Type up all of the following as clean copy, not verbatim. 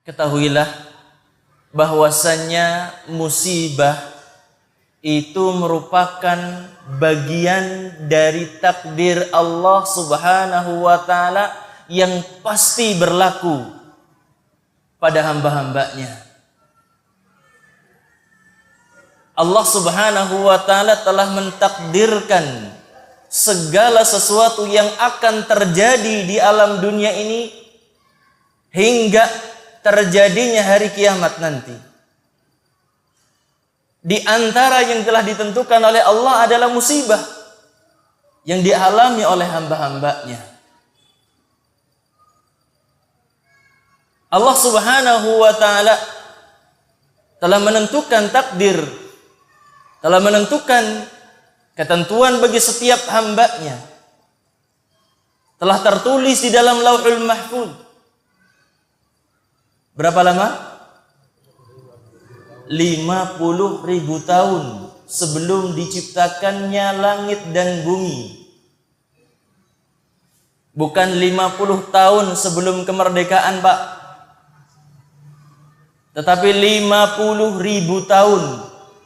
Ketahuilah bahwasannya musibah itu merupakan bagian dari takdir Allah Subhanahu wa ta'ala yang pasti berlaku pada hamba-hambanya. Allah Subhanahu wa ta'ala telah mentakdirkan segala sesuatu yang akan terjadi di alam dunia ini hingga terjadinya hari kiamat nanti. Di antara yang telah ditentukan oleh Allah adalah musibah yang dialami oleh hamba-hambanya. Allah Subhanahu wa ta'ala telah menentukan takdir, telah menentukan ketentuan bagi setiap hambanya. Telah tertulis di dalam Lauhul Mahfuz. Berapa lama? 50.000 tahun sebelum diciptakannya langit dan bumi. Bukan 50 tahun sebelum kemerdekaan, Pak. Tetapi 50.000 tahun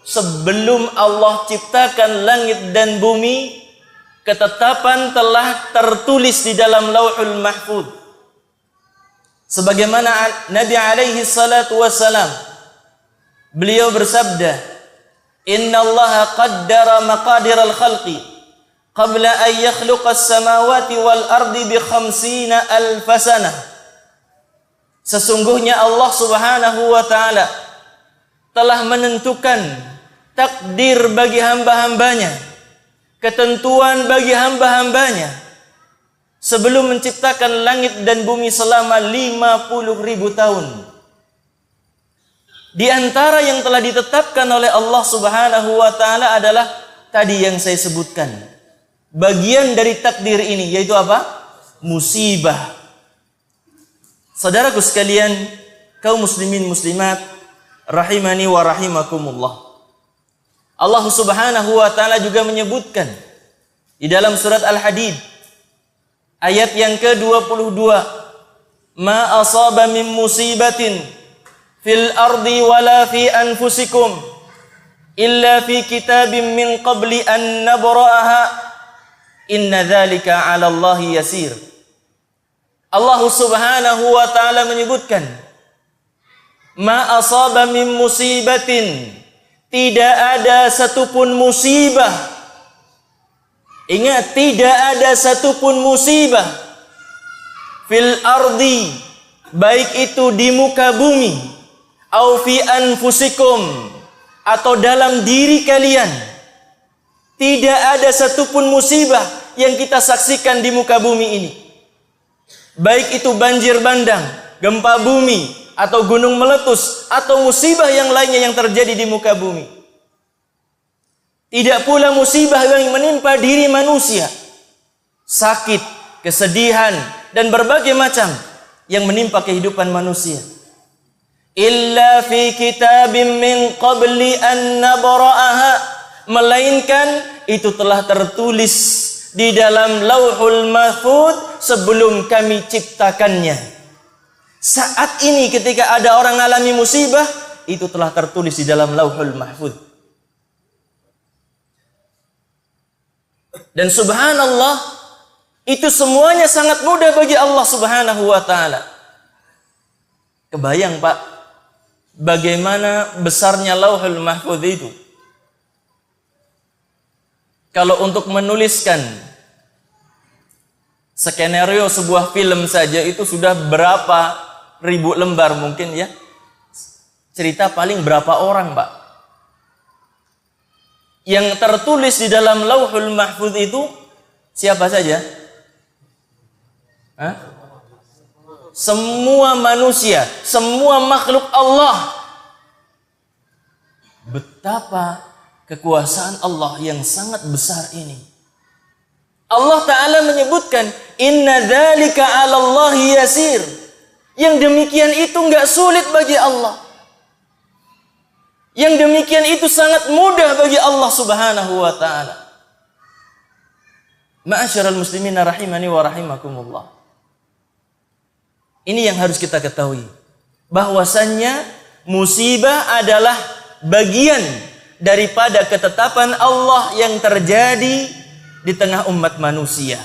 sebelum Allah ciptakan langit dan bumi, ketetapan telah tertulis di dalam Lauhul Mahfuz. Sebagaimana Nabi alaihi salatu wassalam, beliau bersabda, "Inna Allah qaddara maqadir al-khalqi qabla an yakhluqa as-samawati wal ardi bi 50,000 sanah." Sesungguhnya Allah Subhanahu wa ta'ala telah menentukan takdir bagi hamba-hambanya, ketentuan bagi hamba-hambanya sebelum menciptakan langit dan bumi selama 50.000 tahun. Di antara yang telah ditetapkan oleh Allah Subhanahu wa ta'ala adalah tadi yang saya sebutkan. Bagian dari takdir ini yaitu apa? Musibah. Saudaraku sekalian, kaum muslimin muslimat rahimani wa rahimakumullah. Allah Subhanahu wa ta'ala juga menyebutkan di dalam surat Al-Hadid ayat yang ke-22, "Ma asaba min musibatin fil ardi wala fi anfusikum illa fi kitabim min qabli an nabra'aha inna dzalika 'ala Allahi yasir." Allah Subhanahu wa ta'ala menyebutkan, "Ma asaba min musibatin", tidak ada satupun musibah. Ingat, tidak ada satupun musibah fil ardi, baik itu di muka bumi, au fi anfusikum, atau dalam diri kalian. Tidak ada satupun musibah yang kita saksikan di muka bumi ini. Baik itu banjir bandang, gempa bumi, atau gunung meletus, atau musibah yang lainnya yang terjadi di muka bumi. Tidak pula musibah yang menimpa diri manusia, sakit, kesedihan, dan berbagai macam yang menimpa kehidupan manusia. Illa fi kitabim min qabli an nabra'aha, melainkan itu telah tertulis di dalam Lauhul Mahfuz sebelum kami ciptakannya. Saat ini ketika ada orang alami musibah, itu telah tertulis di dalam Lauhul Mahfuz. Dan subhanallah, itu semuanya sangat mudah bagi Allah Subhanahu wa ta'ala. Kebayang, Pak, bagaimana besarnya Lauhul Mahfuz itu. Kalau untuk menuliskan skenario sebuah film saja itu sudah berapa ribu lembar mungkin ya. Cerita paling berapa orang, Pak. Yang tertulis di dalam Lauhul Mahfuz itu siapa saja? Hah? Semua manusia, semua makhluk Allah. Betapa kekuasaan Allah yang sangat besar ini. Allah Ta'ala menyebutkan, "Inna dzalika 'ala Allahi yasir." Yang demikian itu enggak sulit bagi Allah. Yang demikian itu sangat mudah bagi Allah Subhanahu wa ta'ala. Ma'asyiral muslimina rahimani wa rahimakumullah. Ini yang harus kita ketahui. bahwasannya musibah adalah bagian daripada ketetapan Allah yang terjadi di tengah umat manusia.